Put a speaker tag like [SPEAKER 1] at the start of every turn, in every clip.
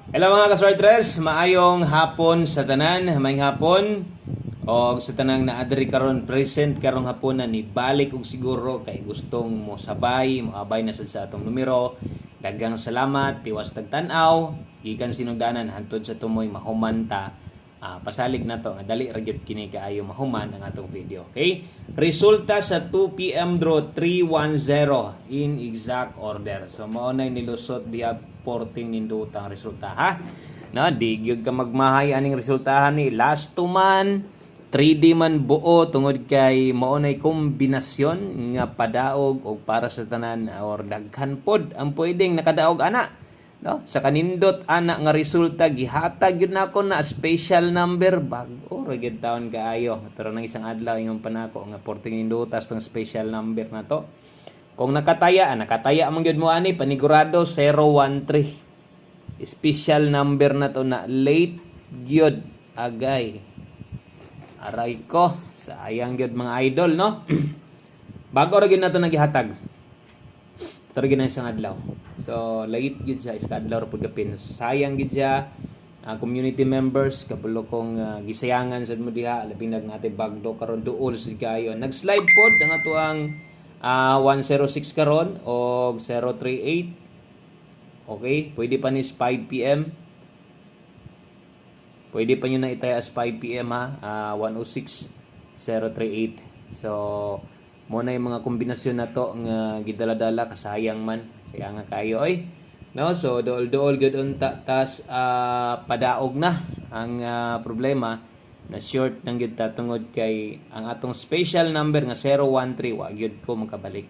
[SPEAKER 1] Hello mga kaswartres, maayong hapon sa tanan, maayong hapon o sa tanang naadri karon present karong hapon na ni balik og siguro kay gustong mo sabay, moabay na sad sa atong numero. Daghang salamat, tiwas tagtan-aw, gikan sinugdanan hantod sa tumoy mahumanta. Pasalig na to nga dali ra gyud kini kaayo mahuman ang atong video. Okay? Resulta sa 2 PM draw 310 in exact order. So mao nay nilusot diha 14 nindutang resulta ha. Na di gyud ka magmahay aning resultahan ni last two man 3D man buo tungod kay mao nay kombinasyon nga padaog og para sa tanan or daghan pod ang pwedeng nakadaog ana. No, sa kanindot ana nga resulta gihatag gyud nako na special number bag-o ra gyud taon kaayo. Pero nang isang adlaw ingon pa nako nga 14 nindutas tong special number na to. Kung nakataya man gyud mo ani panigurado 013. Special number na to na late gyud agay. Aray ko, sayang gyud mga idol no. Bago ra gyud nato nagihatag. Ito rin isang adlaw. So, late gid siya, iska adlaw pud gapin. So, sayang gid siya. Community members, kapulo kong gisayangan sa mo diha, labing natin bagdo karon duol si kayo. Nag-slide pod ang ato ang 106 karon o 038. Okay, pwede pa ni 5 PM. Pwede pa nyo na itaya as 5 PM ha, 106 038. So, muna yung mga kombinasyon na to nga gidala-dala kasayang man sayang nga kayo oy no. So dool-dool gud unta tas padaog na ang problema na short nang gyud ta tungod kay ang atong special number nga 013 wa gyud ko makabalik.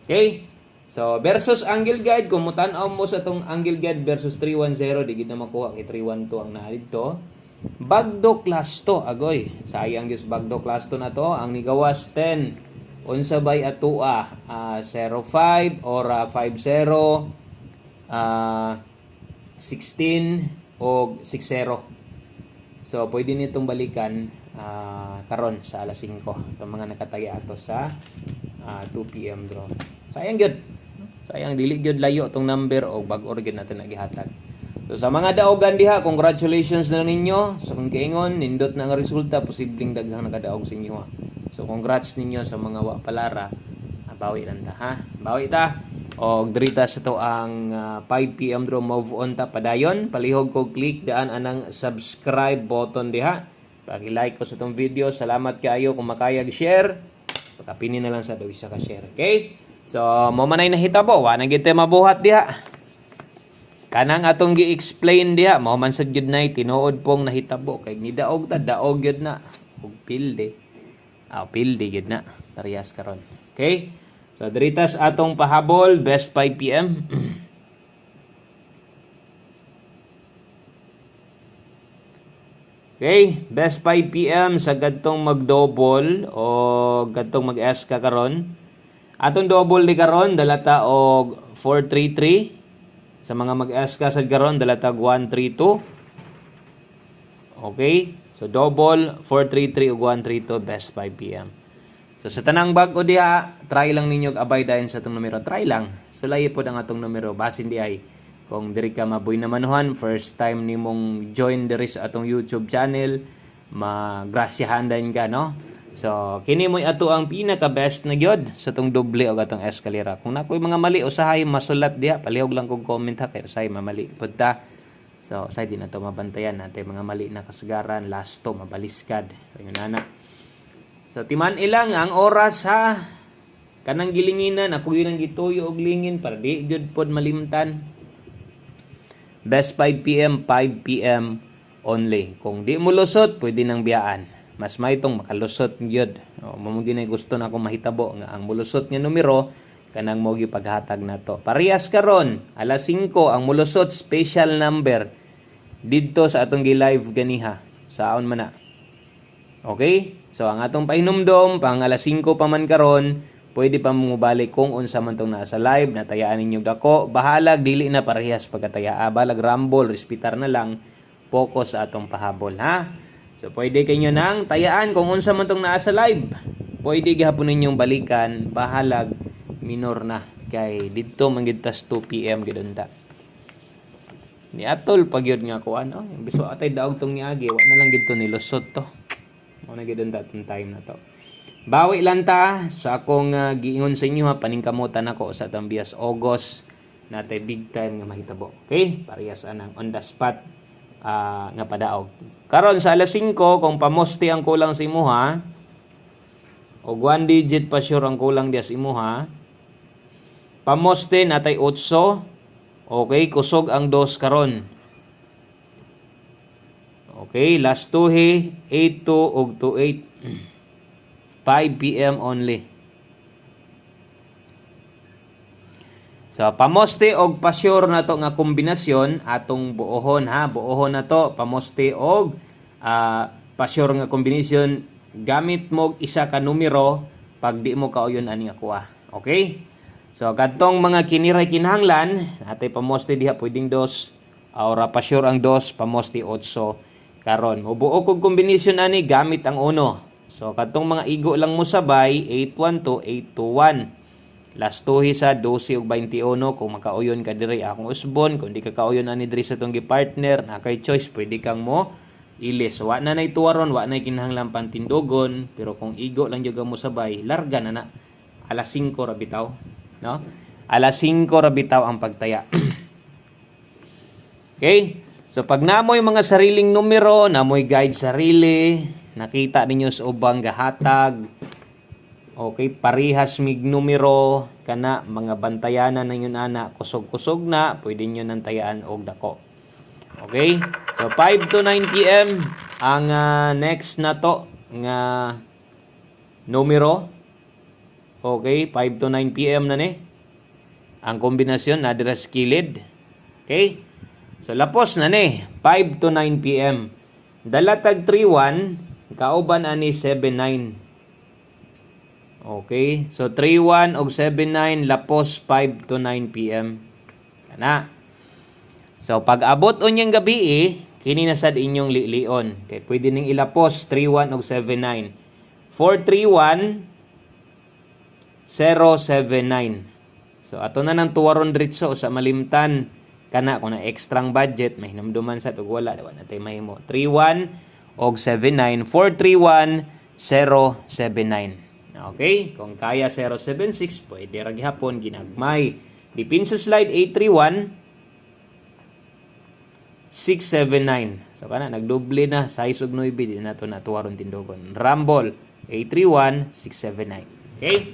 [SPEAKER 1] Okay, so versus angle guide kung mutan-aw mo sa tong angle guide versus 310 di gid na makuha kay 312 ang naa dito. Bagdo class to agoy. Sayang gyud bagdo class to na to. Ang nigawas 10 unsa bay atua 05 or 50 16 o 60. So pwede nitong balikan karon sa alas 5 itong mga nakataya ato sa 2 PM draw. Sayang gyud. Sayang dili gyud layo tong number o bag-o gyud natin nagihatag. So sa mga daogan diha, congratulations na ninyo. So kung kaingon, nindot na nga resulta, posibleng daghang nakadaog sa inyo. So congrats ninyo sa mga wa palara. Bawi lang ta ha. Bawi ta. O drita sa to ang 5 PM draw move on ta padayon. Palihog ko click daan anang subscribe button diha. Pagi-like ko sa tong video. Salamat kaayo kung makayag share. Pagkapini na lang sa daw isa ka share. Okay? So mo manay nahitabo, wa na gyud tay mabuhat diha. Kanang atong gi-explain diha, mao man sad gyud nay tinuod pong nahitabo kay ni daog ta, daog gyud na ug pilde. Pilde gyud na parehas karon. Okay? So diritas atong pahabol best 5 PM. Okay, best 5 PM sa gadtong mag-double o gadtong mag-S ka karon. Atong double di karon dalata og 433. Sa mga mag-S ka sa garon, dalatag 132. Okay? So, double, 433 ug 132, best 5 PM. So, sa tanang bag-o diha, try lang ninyo abay dayon sa itong numero. Try lang. So, layo po ang atong numero. Basin di ay, kung diri ka mabuy na manuhan, first time ni mong join diri sa atong YouTube channel, magrasyahan din ka, no? So, kini mo'y ato ang pinaka-best na gyud sa tong doble o atong eskalera. Kung nakoy mga mali, usahay masulat diha. Palihog lang kong comment ha, kay usahay mamali. Punta. So, usahay din na ito mabantayan natin mga mali na kasagaran. Last to, mabaliskad. Ayun na. So, timan ilang ang oras ha. Kanang gilinginan, ako yun ang gituyo og lingin para di gyud pod malimtan. Best 5 PM, 5 PM only. Kung di mo lusot, pwede nang biyaan. Mas may itong makalusot gyud. Mamugi na gusto na akong mahitabo nga ang mulusot nga numero kanang mo paghatag na to. Parehas karon alas 5 ang mulusot special number didto sa atong gi-live ganiha. Saon man na. Okay? So ang atong pahinumdom pang alas 5 pa man karon, pwede pa mo balik kung unsa man tong nasa live natayaan ninyo dako. Bahalag dili na parehas pagkataya. Balag rumble, respitar na lang. Focus sa atong pahabol ha. So, pwede kayo nang tayaan kung unsa man tong naa sa live. Pwede gihapon ninyong balikan, bahalag, minor na. Kay dito manggid tas 2 PM gidunta. Ni atol pag yun nga ko ano, biso atay daog tong niagi, wa na lang gid to nilusot to. Mo na gid datong time na to. Bawi lang ta sa akong giingon sa inyo ha, paningkamutan ako sa Tambias August natay big time nga mahitabo. Okay? Parehas anang on the spot nga padaog. Karon sa alas 5 kung pamoste ang kulang sa imuha o 1 digit pa sure ang kulang dias imuha. Pamoste natay 8. Okay, kusog ang 2 karon. Okay, last 2 he 82 ug 28. 5 PM only. So pamoste og pasyur na to nga kombinasyon atong buohon ha, buohon na to pamoste og pasyur nga kombinasyon gamit mo isa ka numero pag di mo kauyon ani nga kuha. Okay? So kadtong mga kiniray kinahanglan, atay pamoste diha pwedeng 2, aura pasyur ang 2, pamoste 8 karon. Mobuo kog kombinasyon ani gamit ang 1. So kadtong mga igo lang mo sabay 812 821. Last 2 sa 12 ug 21 kung makauyon ka diri akong usbon, kung di ka kauyon ani diri sa tong gi-partner, na kay choice pwede kang mo ilis. So, wa na nay tuwaron, wa na kinahanglan pantindogon, pero kung igo lang jud mo sabay, larga na na. Alas 5 ra bitaw, no? Alas 5 ra bitaw ang pagtaya. Okay? So pag namoy mga sariling numero, namoy guide sarili, nakita ninyo sa ubang gahatag. Okay, parihas mig numero kana mga bantayanan na yun ana, kusog-kusog na, pwede nyo nang tayaan og dako. Okay? So 5 to 9 PM ang next na to nga numero. Okay, 5 to 9 PM na ni. Ang kombinasyon na dira sa kilid. Okay? So lapos na ni 5 to 9 PM. Dalatag 31 kauban ani 79. Okay, so 31 og 79 lapos 5 to 9 PM. Kana. So pag abot unyang gabi kini na sad inyong lilion. Kay pwede ning ilapos 31 og 79. 431 079. So ato na nang tuwaron diretso sa malimtan kana kung na extrang budget may hinumduman sa ug wala daw natay mahimo. 31 og 79 431 079. Okay, kung kaya 076 pwede ra gihapon ginagmay. Dipin sa slide 831 679. So kana nagdoble na size og 9 di na to natuwaron tindogon. Rumble 831 679. Okay?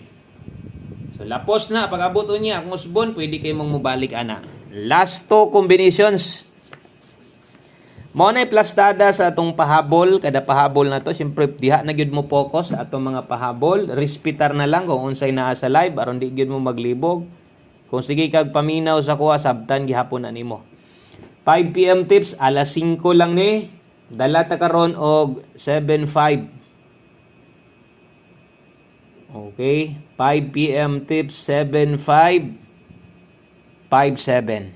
[SPEAKER 1] So lapos na pag abot unya akong usbon pwede kay mong mobalik ana. Last 2 combinations. Mao nay plastada sa atong pahabol, kada pahabol na to, syempre diha na gyud mo focus sa atong mga pahabol, respitar na lang kung unsay naa sa live aron di gyud mo maglibog. Kung sige kag paminaw sa kuha sabtan gihapon na nimo. 5 PM tips alas 5 lang ni. Dala ta karon og 75. Okay, 5 PM tips 75 57.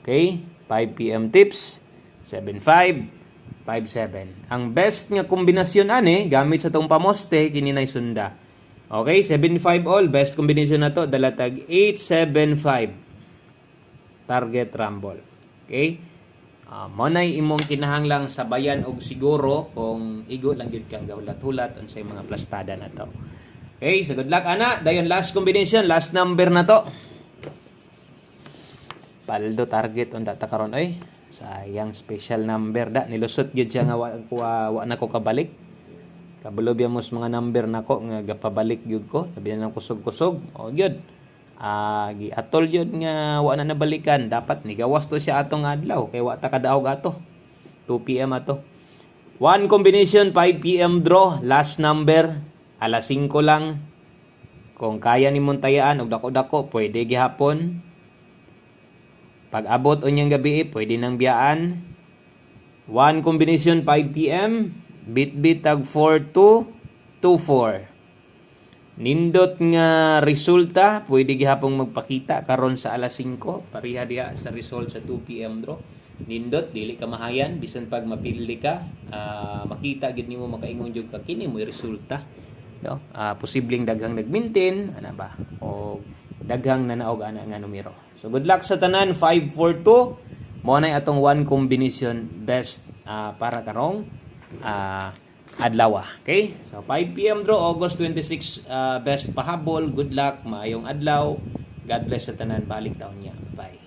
[SPEAKER 1] Okay? 5 PM tips 75 57. Ang best nga kombinasyon ani gamit sa tong pamoste kini nay sunda. Okay, 75 all best combination na to dalatag 875. Target rumble. Okay? Mo nay imong kinahanglang sabayan og siguro kung igo lang gyud kang gahulat-hulat unsay mga plastada na to. Okay, so good luck ana. Dayon last combination, last number na to. Paldo target on data karon oy. Sayang special number da nilusot gyud siya nga wa na ko kabalik. Kabulob ya mos mga number nako nga gapabalik gyud ko. Sabi na kusog-kusog. O gyud. Giatol gyud nga wa na nabalikan. Dapat ni gawas to siya atong adlaw kay wa ta kadaog ato. 2 PM ato. One combination 5 PM draw, last number alas 5 lang. Kung kaya nimong tayaan og dako-dako pwede gihapon. Pag abot unyang gabi, pwede nang biyaan. One combination 5 PM. Bit-bit tag 4224. Nindot nga resulta, pwede gihapong magpakita karon sa alas 5. Pareha diha sa result sa 2 PM draw. Nindot, dili ka mahayan. Bisan pag mapili ka, makita gid nimo makaingon jud ka kini mo resulta. No? Posibleng daghang nag-maintain, ana ba? O daghang nanaog ana nga numero. So good luck sa tanan. 542 mo na atong one combination best para karong adlaw. Okay? So 5 PM draw August 26 best pahabol. Good luck, maayong adlaw. God bless sa tanan. Balik taon niya. Bye.